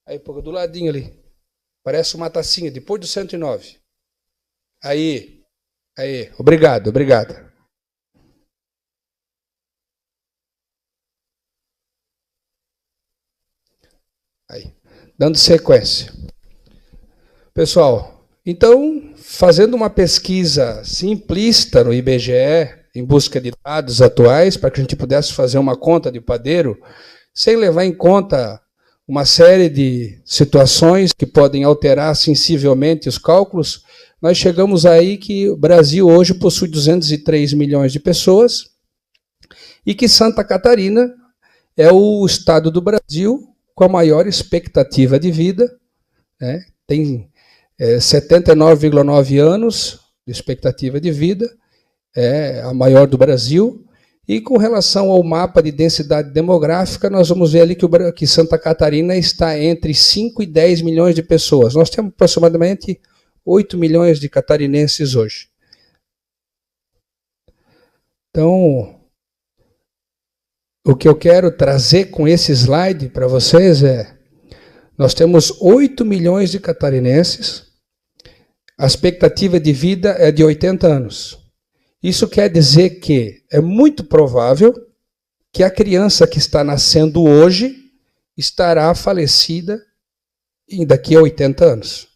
Aí, pô, do ladinho ali. Parece uma tacinha, depois do 109. Aí. Obrigado, obrigado. Aí. Dando sequência. Pessoal, então, fazendo uma pesquisa simplista no IBGE, em busca de dados atuais, para que a gente pudesse fazer uma conta de padeiro, sem levar em conta uma série de situações que podem alterar sensivelmente os cálculos, nós chegamos aí que o Brasil hoje possui 203 milhões de pessoas e que Santa Catarina é o estado do Brasil com a maior expectativa de vida, né? Tem 79,9 anos de expectativa de vida, é a maior do Brasil. E com relação ao mapa de densidade demográfica, nós vamos ver ali que Santa Catarina está entre 5 e 10 milhões de pessoas. Nós temos aproximadamente 8 milhões de catarinenses hoje. Então, o que eu quero trazer com esse slide para vocês é, nós temos 8 milhões de catarinenses, a expectativa de vida é de 80 anos. Isso quer dizer que é muito provável que a criança que está nascendo hoje estará falecida daqui a 80 anos.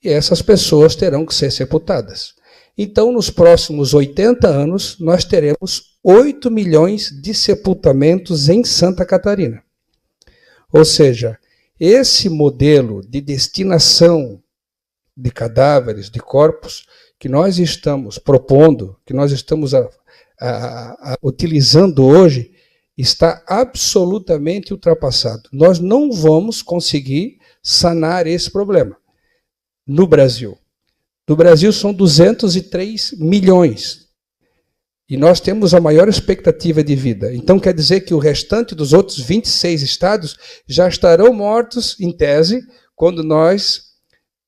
E essas pessoas terão que ser sepultadas. Então, nos próximos 80 anos, nós teremos 8 milhões de sepultamentos em Santa Catarina. Ou seja, esse modelo de destinação de cadáveres, de corpos, que nós estamos propondo, que nós estamos utilizando hoje, está absolutamente ultrapassado. Nós não vamos conseguir sanar esse problema no Brasil. No Brasil são 203 milhões. E nós temos a maior expectativa de vida. Então quer dizer que o restante dos outros 26 estados já estarão mortos, em tese, quando nós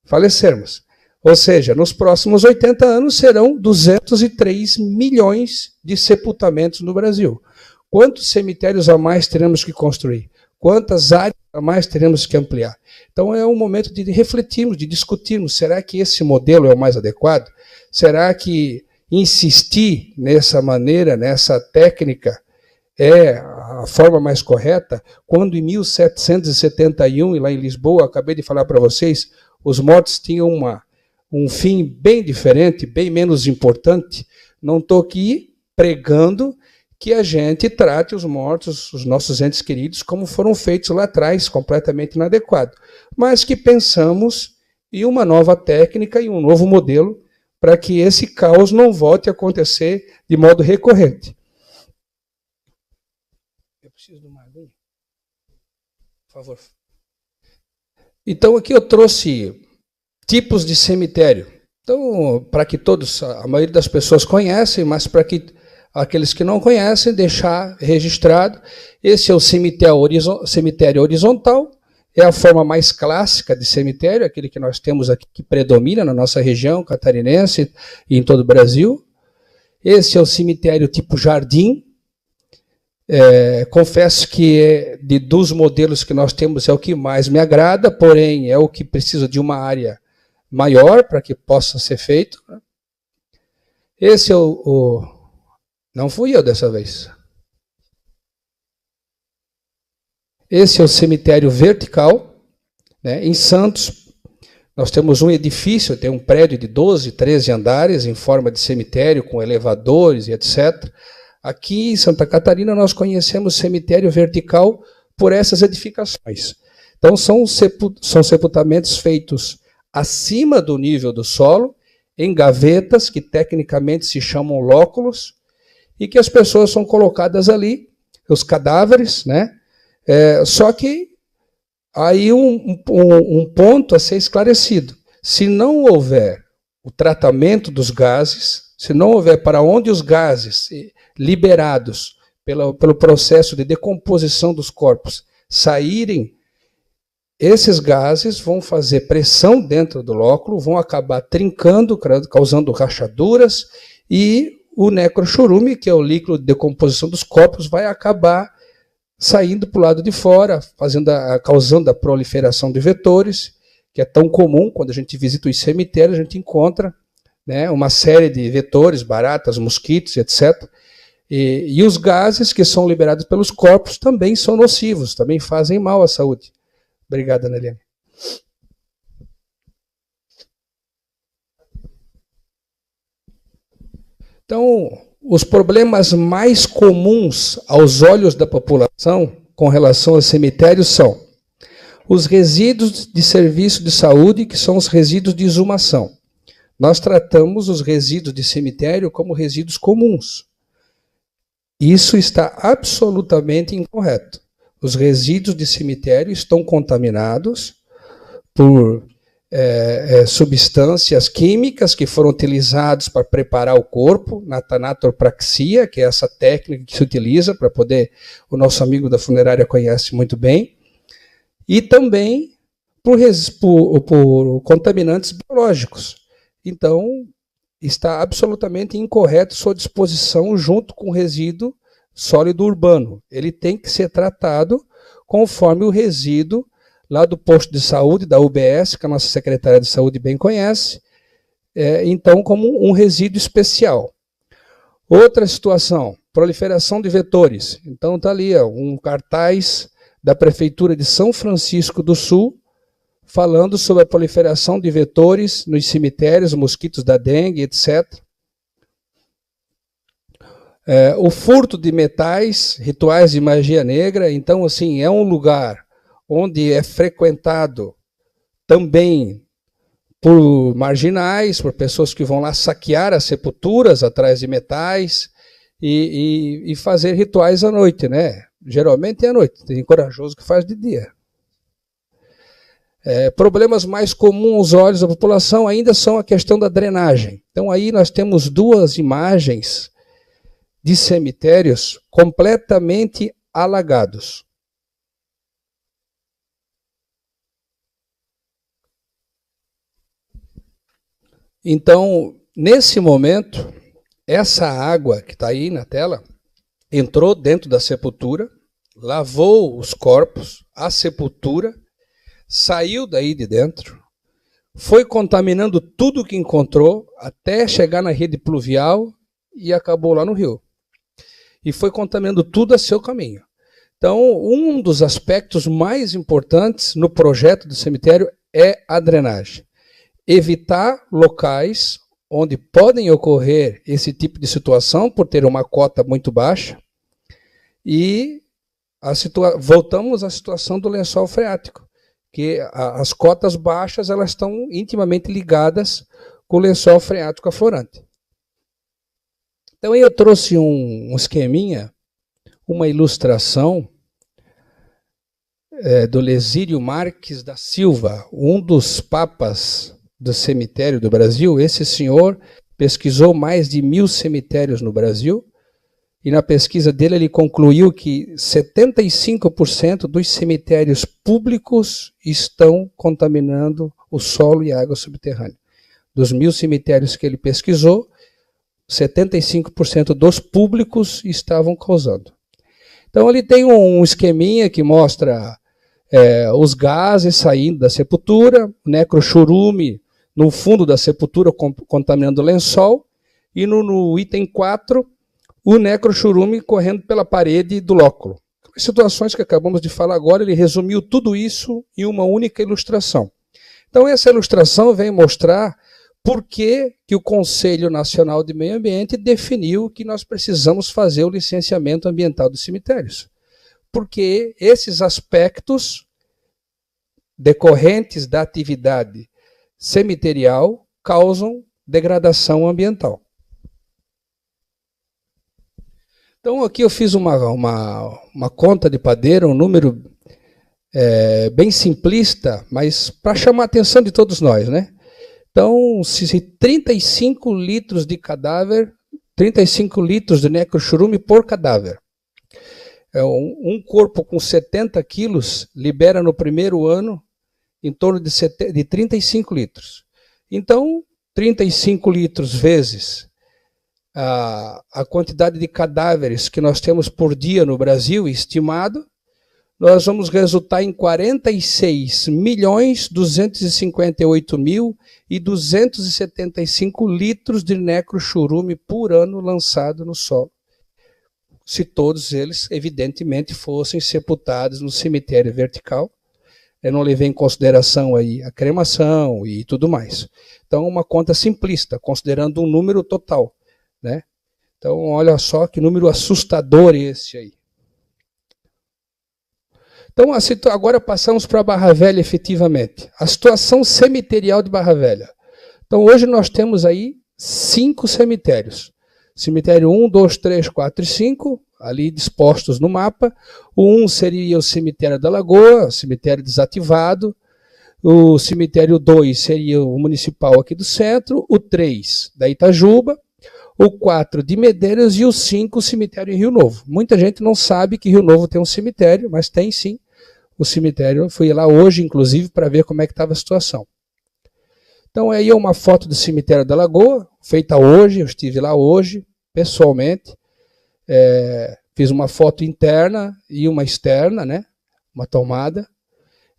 falecermos. Ou seja, nos próximos 80 anos serão 203 milhões de sepultamentos no Brasil. Quantos cemitérios a mais teremos que construir? Quantas áreas a mais teremos que ampliar? Então é um momento de refletirmos, de discutirmos. Será que esse modelo é o mais adequado? Será que insistir nessa maneira, nessa técnica, é a forma mais correta? Quando em 1771, lá em Lisboa, acabei de falar para vocês, os mortos tinham um fim bem diferente, bem menos importante. Não estou aqui pregando que a gente trate os mortos, os nossos entes queridos, como foram feitos lá atrás, completamente inadequado. Mas que pensamos em uma nova técnica e um novo modelo para que esse caos não volte a acontecer de modo recorrente. Eu preciso de uma aguinha. Por favor. Então, aqui eu trouxe tipos de cemitério. Então, para que todos, a maioria das pessoas conhecem, mas para que aqueles que não conhecem, deixar registrado. Esse é o cemitério horizontal, é a forma mais clássica de cemitério, aquele que nós temos aqui, que predomina na nossa região catarinense e em todo o Brasil. Esse é o cemitério tipo jardim. Confesso que dos modelos que nós temos é o que mais me agrada, porém é o que precisa de uma área maior para que possa ser feito. Esse é não fui eu dessa vez. Esse é o cemitério vertical, né? Em Santos, nós temos um edifício, tem um prédio de 12, 13 andares em forma de cemitério, com elevadores e etc. Aqui em Santa Catarina, nós conhecemos cemitério vertical por essas edificações. Então, são sepultamentos feitos acima do nível do solo, em gavetas, que tecnicamente se chamam lóculos, e que as pessoas são colocadas ali, os cadáveres, né? Só que aí um ponto a ser esclarecido. Se não houver o tratamento dos gases, se não houver para onde os gases liberados pelo processo de decomposição dos corpos saírem, esses gases vão fazer pressão dentro do lóculo, vão acabar trincando, causando rachaduras, e o necrochorume, que é o líquido de decomposição dos corpos, vai acabar saindo para o lado de fora, causando a proliferação de vetores, que é tão comum quando a gente visita os cemitérios, a gente encontra, né, uma série de vetores, baratas, mosquitos, etc. E os gases que são liberados pelos corpos também são nocivos, também fazem mal à saúde. Obrigado, Ana. Então, os problemas mais comuns aos olhos da população com relação aos cemitérios são os resíduos de serviço de saúde, que são os resíduos de exumação. Nós tratamos os resíduos de cemitério como resíduos comuns. Isso está absolutamente incorreto. Os resíduos de cemitério estão contaminados por substâncias químicas que foram utilizadas para preparar o corpo, na tanatopraxia, que é essa técnica que se utiliza para poder, o nosso amigo da funerária conhece muito bem, e também por contaminantes biológicos. Então, está absolutamente incorreto sua disposição junto com o resíduo sólido urbano. Ele tem que ser tratado conforme o resíduo lá do posto de saúde, da UBS, que a nossa secretária de saúde bem conhece, então como um resíduo especial. Outra situação, proliferação de vetores. Então está ali um cartaz da Prefeitura de São Francisco do Sul, falando sobre a proliferação de vetores nos cemitérios, mosquitos da dengue, etc. O furto de metais, rituais de magia negra. Então, assim, é um lugar onde é frequentado também por marginais, por pessoas que vão lá saquear as sepulturas atrás de metais e fazer rituais à noite, né? Geralmente é à noite, tem corajoso que faz de dia. Problemas mais comuns aos olhos da população ainda são a questão da drenagem. Então aí nós temos duas imagens de cemitérios completamente alagados. Então, nesse momento, essa água que está aí na tela entrou dentro da sepultura, lavou os corpos, a sepultura, saiu daí de dentro, foi contaminando tudo que encontrou até chegar na rede pluvial e acabou lá no rio. E foi contaminando tudo a seu caminho. Então, um dos aspectos mais importantes no projeto do cemitério é a drenagem. Evitar locais onde podem ocorrer esse tipo de situação, por ter uma cota muito baixa, e voltamos à situação do lençol freático, que as cotas baixas elas estão intimamente ligadas com o lençol freático aflorante. Então eu trouxe um esqueminha, uma ilustração do Lesírio Marques da Silva, um dos papas do cemitério do Brasil. Esse senhor pesquisou mais de 1000 cemitérios no Brasil, e na pesquisa dele ele concluiu que 75% dos cemitérios públicos estão contaminando o solo e a água subterrânea. Dos 1000 cemitérios que ele pesquisou, 75% dos públicos estavam causando. Então ele tem um esqueminha que mostra os gases saindo da sepultura, o necrochurume no fundo da sepultura contaminando o lençol, e no item 4, o necrochurume correndo pela parede do lóculo. As situações que acabamos de falar agora, ele resumiu tudo isso em uma única ilustração. Então essa ilustração vem mostrar por que o Conselho Nacional de Meio Ambiente definiu que nós precisamos fazer o licenciamento ambiental dos cemitérios. Porque esses aspectos decorrentes da atividade cemiterial causam degradação ambiental. Então aqui eu fiz uma conta de padeiro, um número bem simplista, mas para chamar a atenção de todos nós, né? Então, se 35 litros de cadáver, 35 litros de necrochurume por cadáver. Um corpo com 70 quilos libera no primeiro ano em torno de 35 litros. Então, 35 litros vezes a quantidade de cadáveres que nós temos por dia no Brasil, estimado, nós vamos resultar em 46.258.275 litros de necrochurume por ano lançado no solo. Se todos eles, evidentemente, fossem sepultados no cemitério vertical. Eu não levei em consideração aí a cremação e tudo mais. Então, uma conta simplista, considerando um número total, né? Então, olha só que número assustador esse aí. Então, agora passamos para Barra Velha efetivamente. A situação cemiterial de Barra Velha. Então, hoje nós temos aí 5 cemitérios. Cemitério 1, 2, 3, 4 e 5, ali dispostos no mapa. O 1 seria o cemitério da Lagoa, cemitério desativado. O cemitério 2 seria o municipal aqui do centro. O 3 da Itajuba. O 4 de Medeiros e o 5 o cemitério em Rio Novo. Muita gente não sabe que Rio Novo tem um cemitério, mas tem sim o cemitério. Eu fui lá hoje, inclusive, para ver como é que estava a situação. Então, aí é uma foto do cemitério da Lagoa, feita hoje, eu estive lá hoje, pessoalmente. Fiz uma foto interna e uma externa, né? Uma tomada.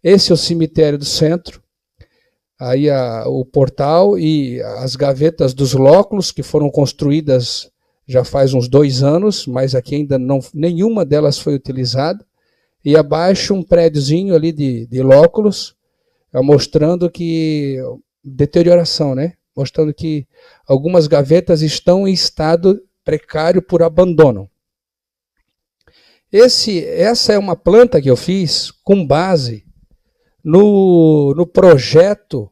Esse é o cemitério do centro. Aí o portal e as gavetas dos lóculos, que foram construídas já faz uns 2 anos, mas aqui ainda nenhuma delas foi utilizada. E abaixo um prédiozinho ali de lóculos, mostrando que deterioração, né? Mostrando que algumas gavetas estão em estado precário por abandono. Essa é uma planta que eu fiz com base no projeto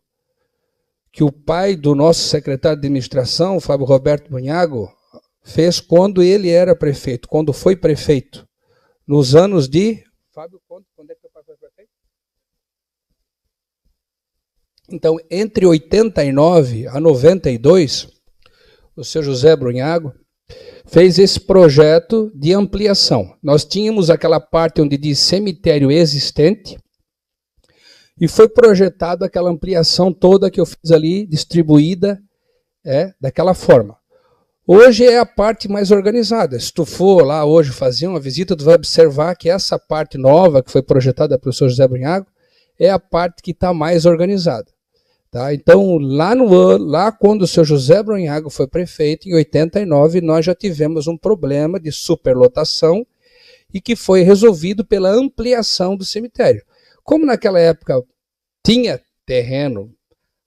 que o pai do nosso secretário de administração, Fábio Roberto Bunhago, fez quando ele era prefeito, quando foi prefeito, nos anos de... Fábio, quando é que o pai foi prefeito? Então, entre 89 a 92, o seu José Brunhago fez esse projeto de ampliação. Nós tínhamos aquela parte onde diz cemitério existente, e foi projetado aquela ampliação toda que eu fiz ali, distribuída daquela forma. Hoje é a parte mais organizada. Se tu for lá hoje fazer uma visita, tu vai observar que essa parte nova que foi projetada pelo professor José Brunhago é a parte que está mais organizada. Tá? Então, lá quando o seu José Brunhago foi prefeito, em 89, nós já tivemos um problema de superlotação e que foi resolvido pela ampliação do cemitério. Como naquela época tinha terreno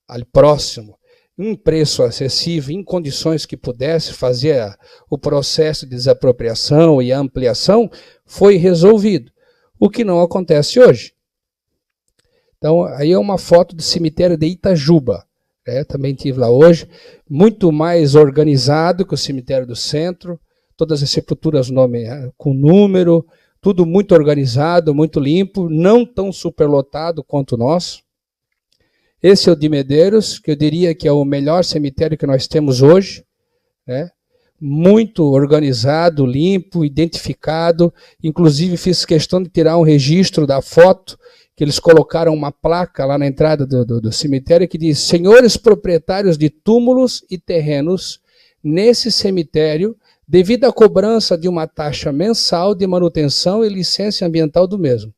ali próximo, um preço acessível, em condições que pudesse fazer o processo de desapropriação e ampliação, foi resolvido. O que não acontece hoje. Então, aí é uma foto do cemitério de Itajuba. Também estive lá hoje. Muito mais organizado que o cemitério do centro. Todas as sepulturas com número. Tudo muito organizado, muito limpo. Não tão superlotado quanto o nosso. Esse é o de Medeiros, que eu diria que é o melhor cemitério que nós temos hoje. Muito organizado, limpo, identificado. Inclusive fiz questão de tirar um registro da foto, que eles colocaram uma placa lá na entrada do cemitério que diz: senhores proprietários de túmulos e terrenos nesse cemitério, devido à cobrança de uma taxa mensal de manutenção e licença ambiental do mesmo.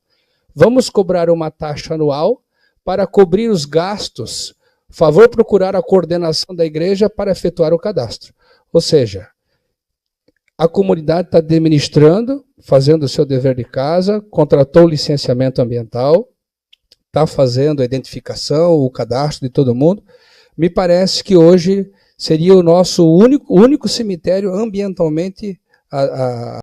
Vamos cobrar uma taxa anual para cobrir os gastos. Favor procurar a coordenação da igreja para efetuar o cadastro. Ou seja, a comunidade está administrando, fazendo o seu dever de casa, contratou o licenciamento ambiental, está fazendo a identificação, o cadastro de todo mundo. Me parece que hoje seria o nosso único cemitério ambientalmente